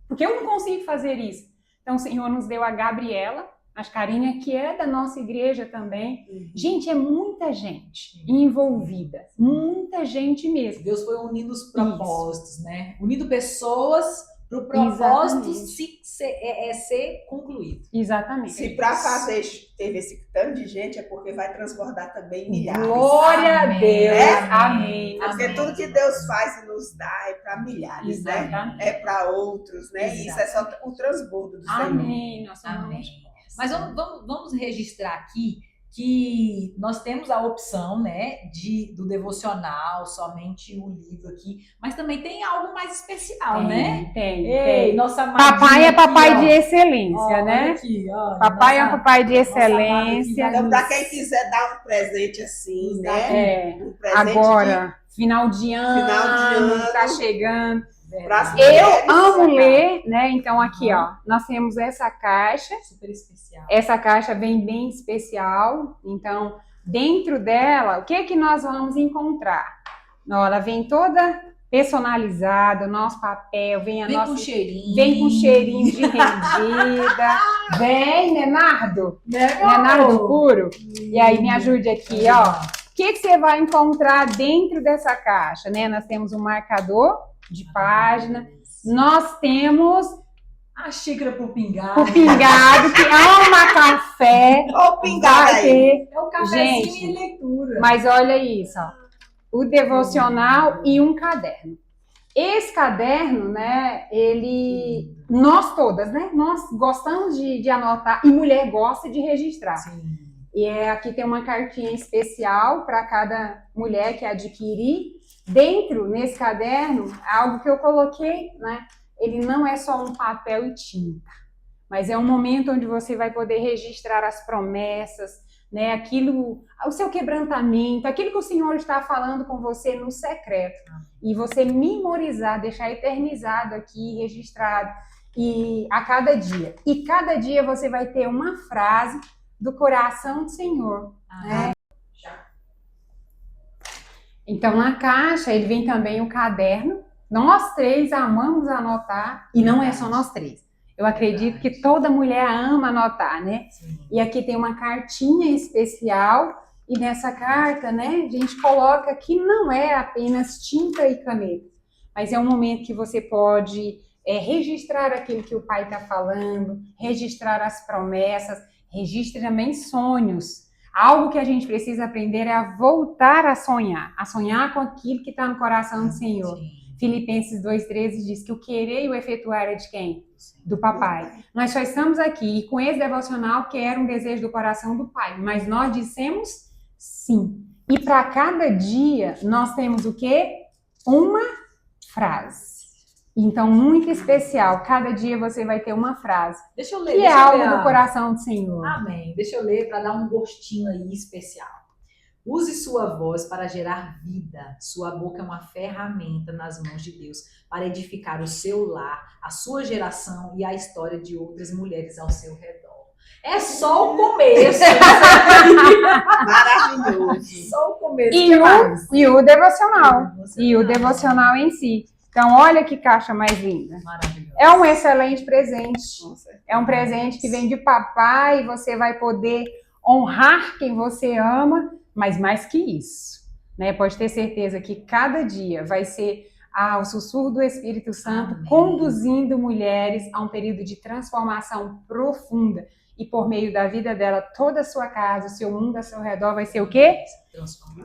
Porque eu não consigo fazer isso. Então o Senhor nos deu a Gabriela, a Carinha, que é da nossa igreja também. Gente, é muita gente envolvida. Muita gente mesmo. Deus foi unindo os propósitos, né? Unindo pessoas para o propósito ser concluído. Exatamente. Se para fazer teve esse tanto de gente, é porque vai transbordar também milhares. Glória a Deus. Amém. Porque tudo que Deus faz e nos dá é para milhares, Exatamente. né? É para outros, né? E isso é só o transbordo do Senhor. Amém. Nossa, Amém. Mas vamos registrar aqui que nós temos a opção, né, do devocional, somente o livro aqui, mas também tem algo mais especial, né? Tem. Nossa Papai é papai aqui, de excelência, né? Aqui, Papai é papai de excelência. Então, para quem quiser dar um presente assim, né? Um presente agora, final de ano, tá chegando. Eu amo ler, né? Então aqui, nós temos essa caixa. Super especial. Essa caixa vem bem especial. Então dentro dela, o que é que nós vamos encontrar? Ela vem toda personalizada, o nosso papel, vem com cheirinho. Vem com cheirinho de rendida. Vem, Leonardo. Leonardo puro. E aí, me ajude aqui, ó. O que você vai encontrar dentro dessa caixa, né? Nós temos um marcador de página. Nós temos a xícara pro pingado. O pingado, que ama café. Olha o pingado aí. É o cafezinho e leitura. Mas olha isso, ó. O devocional e um caderno. Esse caderno, né, nós todas, né, nós gostamos de anotar, e mulher gosta de registrar. Sim. E aqui tem uma cartinha especial para cada mulher que adquirir. Dentro, nesse caderno, algo que eu coloquei, né, ele não é só um papel e tinta, mas é um momento onde você vai poder registrar as promessas, né, aquilo, o seu quebrantamento, aquilo que o Senhor está falando com você no secreto, e você memorizar, deixar eternizado aqui, registrado, e a cada dia. E cada dia você vai ter uma frase do coração do Senhor, né? Então, na caixa, ele vem também o caderno. Nós três amamos anotar, e não é só nós três. Eu acredito que toda mulher ama anotar, né? Sim. E aqui tem uma cartinha especial, e nessa carta, né, a gente coloca que não é apenas tinta e caneta, mas é um momento que você pode registrar aquilo que o pai está falando, registrar as promessas, registre também sonhos. Algo que a gente precisa aprender é a voltar a sonhar com aquilo que está no coração do Senhor. Sim. Filipenses 2,13 diz que o querer e o efetuar é de quem? Do papai. Nós só estamos aqui, e com esse devocional que era um desejo do coração do pai, mas nós dissemos sim. E para cada dia nós temos o quê? Uma frase. Então, muito especial. Cada dia você vai ter uma frase. Deixa eu ler. Que é algo do coração do Senhor. Amém. Deixa eu ler para dar um gostinho aí especial. Use sua voz para gerar vida. Sua boca é uma ferramenta nas mãos de Deus para edificar o seu lar, a sua geração e a história de outras mulheres ao seu redor. É só o começo. Maravilhoso. Só o começo. E o devocional. E o devocional em si. Então, olha que caixa mais linda. Maravilhoso. É um excelente presente. É um presente que vem de papai. Você vai poder honrar quem você ama, mas mais que isso, né? Pode ter certeza que cada dia vai ser o sussurro do Espírito Santo. Amém. Conduzindo mulheres a um período de transformação profunda. E por meio da vida dela, toda a sua casa, o seu mundo ao seu redor vai ser o quê?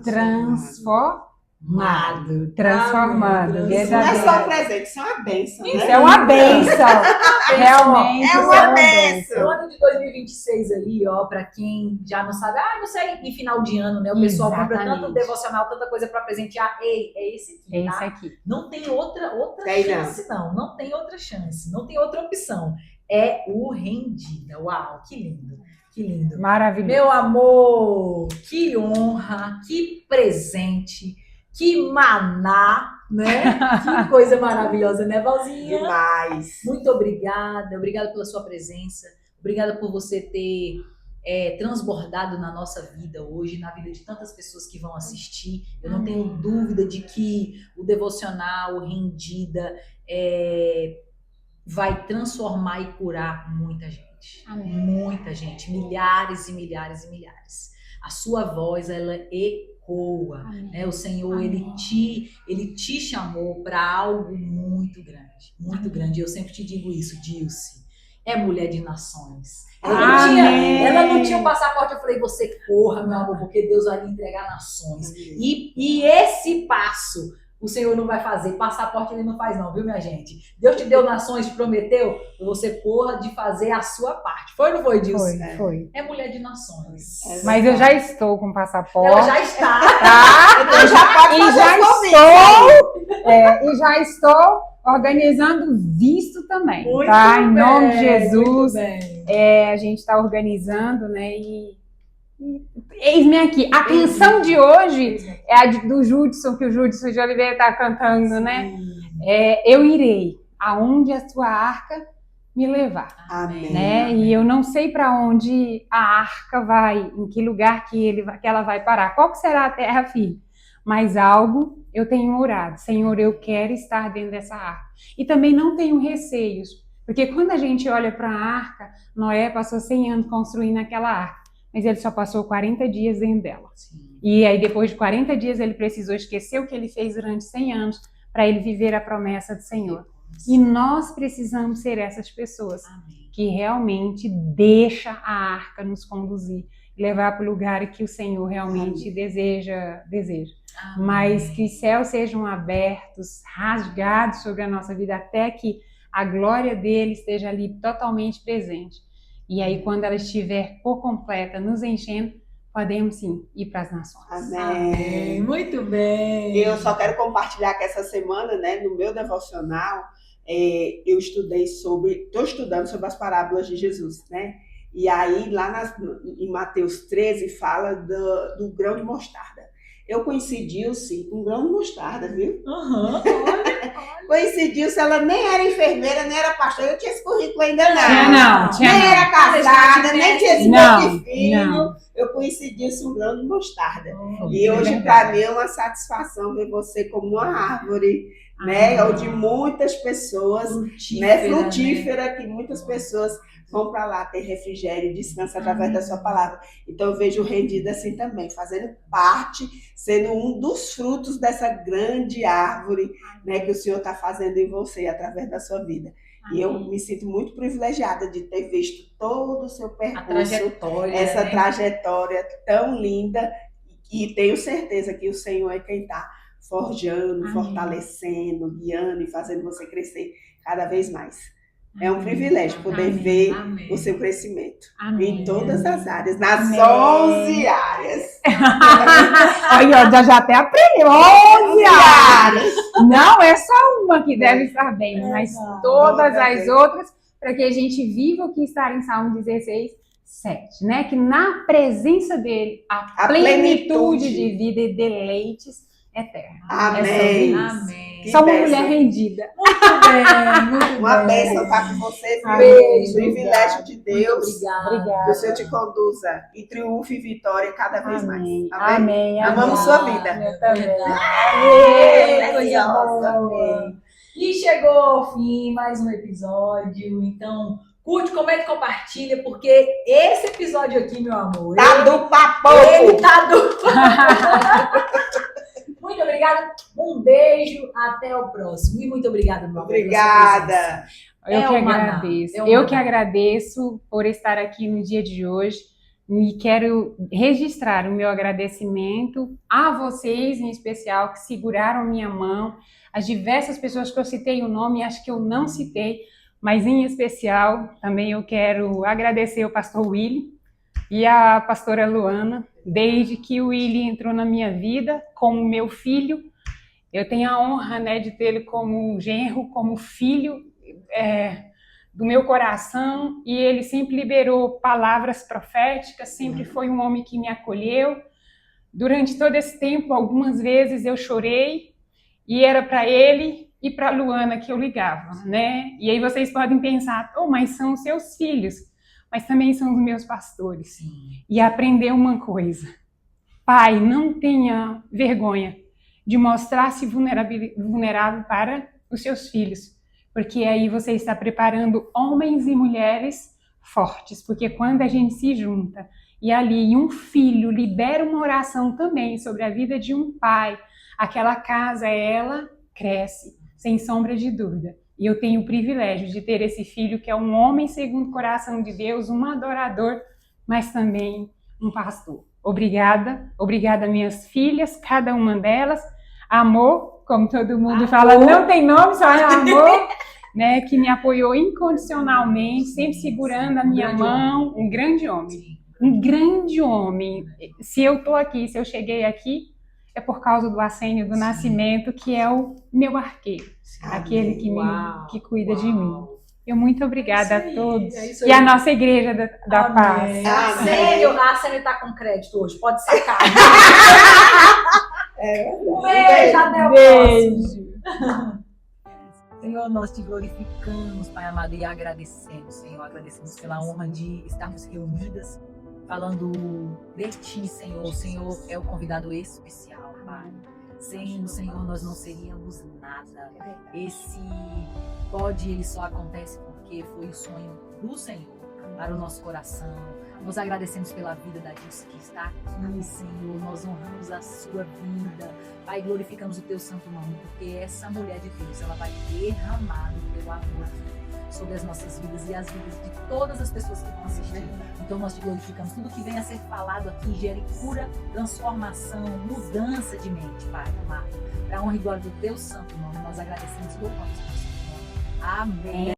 Transformado. Transformando. Isso não é só presente, isso é uma bênção. Isso é uma bênção. Realmente. É uma bênção. O ano de 2026 aí, ó, pra quem já não sabe, não sei, em final de ano, né? O pessoal compra tanto devocional, tanta coisa pra presentear. Ei, é esse aqui, é tá? Esse aqui. Não tem outra chance, não. Não tem outra chance. Não tem outra opção. É o Rendida. Uau, que lindo. Que lindo. Maravilhoso. Meu amor, que honra, que presente, que maná, né? Que coisa maravilhosa, né, Valzinha? Demais. Muito obrigada. Obrigada pela sua presença. Obrigada por você ter transbordado na nossa vida hoje, na vida de tantas pessoas que vão assistir. Eu não tenho dúvida de que o devocional, o Rendida, vai transformar e curar muita gente. Amém. Muita gente. Milhares e milhares e milhares. A sua voz, ela ecoa. Né? O Senhor, ele te chamou para algo muito grande. Muito grande. Eu sempre te digo isso, Dilce. É mulher de nações. Ela não tinha um passaporte. Eu falei, você corra, meu amor, porque Deus vai lhe entregar nações. E esse passo o Senhor não vai fazer. Passaporte ele não faz não, viu, minha gente? Deus te deu nações, te prometeu, você corra de fazer a sua parte. Foi ou não foi, Dilce? Foi. É mulher de nações. Mas eu já estou com passaporte. Ela já está. Tá? Então já pode E já estou organizando visto também. Muito tá? bem, em nome de Jesus. a gente está organizando, né? E eis-me aqui. A canção de hoje é a do Judson, que o Judson de Oliveira está cantando, né? Eu irei aonde a tua arca me levar. Amém. Né? Amém. E eu não sei para onde a arca vai, em que lugar que ela vai parar, qual que será a terra firme, mas algo eu tenho orado, Senhor, eu quero estar dentro dessa arca. E também não tenho receios, porque quando a gente olha para a arca, Noé passou 100 anos construindo aquela arca, mas ele só passou 40 dias dentro dela. Sim. E aí depois de 40 dias ele precisou esquecer o que ele fez durante 100 anos para ele viver a promessa do Senhor. E nós precisamos ser essas pessoas. Amém. Que realmente deixa a arca nos conduzir, levar para o lugar que o Senhor realmente deseja. Amém. Mas que os céus sejam abertos, rasgados sobre a nossa vida, até que a glória dele esteja ali totalmente presente. E aí, quando ela estiver por completa, nos enchendo, podemos sim ir para as nações. Amém. Muito bem. Eu só quero compartilhar que essa semana, né, no meu devocional, eu estou estudando sobre as parábolas de Jesus, né? E aí, lá em Mateus 13, fala do grão de mostarda. Eu conheci Dilce com um grão de mostarda, viu? Olha. Conheci Dilce, ela nem era enfermeira, nem era pastora, eu tinha esse currículo ainda Não. Nem era casada, nem tinha esse monte de filho. Não. Eu conheci Dilce um grão de mostarda. Oh, E hoje, para mim, é uma satisfação ver você como uma árvore, né? Onde muitas pessoas, frutífera, que muitas pessoas vão para lá ter refrigério e descanso através da sua palavra. Então, eu vejo o rendido assim também, fazendo parte, sendo um dos frutos dessa grande árvore, né, que o Senhor está fazendo em você através da sua vida. E eu me sinto muito privilegiada de ter visto todo o seu percurso, essa trajetória tão linda, e tenho certeza que o Senhor é quem está forjando, fortalecendo, guiando e fazendo você crescer cada vez mais. É um privilégio poder ver o seu crescimento em todas as áreas, nas 11 áreas. Olha, já até aprendeu, 11 áreas! Não é só uma que deve estar bem, mas todas as outras, para que a gente viva o que está em Salmo 16, 7, né? Que na presença dele, a plenitude de vida e deleites eternos. Amém. Amém. Só uma mulher rendida. Muito Uma bem. bênção estar com você, Beijo, privilégio de Deus. Obrigada. Que o Senhor te conduza em triunfo e vitória cada vez mais. Amém. Amamos sua vida. Eu também. Coisa boa. E chegou ao fim mais um episódio. Então, curte, comenta e compartilha, porque esse episódio aqui, meu amor, Tá do papo! ele tá do... Muito obrigada, um beijo, até o próximo. E muito obrigada, meu amor. Obrigada. Eu que agradeço por estar aqui no dia de hoje e quero registrar o meu agradecimento a vocês, em especial, que seguraram minha mão, as diversas pessoas que eu citei o nome, acho que eu não citei, mas em especial também eu quero agradecer o pastor Willy e a pastora Luana. Desde que o Willy entrou na minha vida como meu filho, eu tenho a honra, né, de tê-lo como genro, como filho do meu coração, e ele sempre liberou palavras proféticas, sempre foi um homem que me acolheu. Durante todo esse tempo, algumas vezes eu chorei, e era para ele e para a Luana que eu ligava, né? E aí vocês podem pensar, mas são os seus filhos, mas também são os meus pastores. Sim. E aprender uma coisa: pai, não tenha vergonha de mostrar-se vulnerável para os seus filhos, porque aí você está preparando homens e mulheres fortes, porque quando a gente se junta e ali um filho libera uma oração também sobre a vida de um pai, aquela casa, ela cresce, sem sombra de dúvida. E eu tenho o privilégio de ter esse filho que é um homem segundo o coração de Deus, um adorador, mas também um pastor. Obrigada minhas filhas, cada uma delas. Amor, como todo mundo fala, não tem nome, só é amor, né, que me apoiou incondicionalmente, sempre segurando a minha mão. Um grande homem. Se eu estou aqui, se eu cheguei aqui, é por causa do Assênio do Nascimento, que é o meu arqueiro, aquele que cuida de mim. Eu muito obrigada a todos. E a nossa igreja da paz. A Assênio está com crédito hoje, pode sacar. Um beijo, até o próximo. Senhor, nós te glorificamos, Pai amado, e agradecemos, Senhor. Agradecemos pela honra de estarmos reunidas, falando de Ti, Senhor. O Senhor é o convidado especial, Pai. Sem o Senhor, nós não seríamos nada. Esse pode, ele só acontece porque foi o sonho do Senhor para o nosso coração. Nós agradecemos pela vida da Dilce que está aqui, Senhor. Nós honramos a sua vida. Pai, glorificamos o teu santo nome, porque essa mulher de Deus, ela vai derramar o teu amor sobre as nossas vidas e as vidas de todas as pessoas que vão assistir. Então nós te glorificamos. Tudo que vem a ser falado aqui gere cura, transformação, mudança de mente, Pai amado. Para a honra e glória do teu santo nome, nós agradecemos por nosso nome. Amém.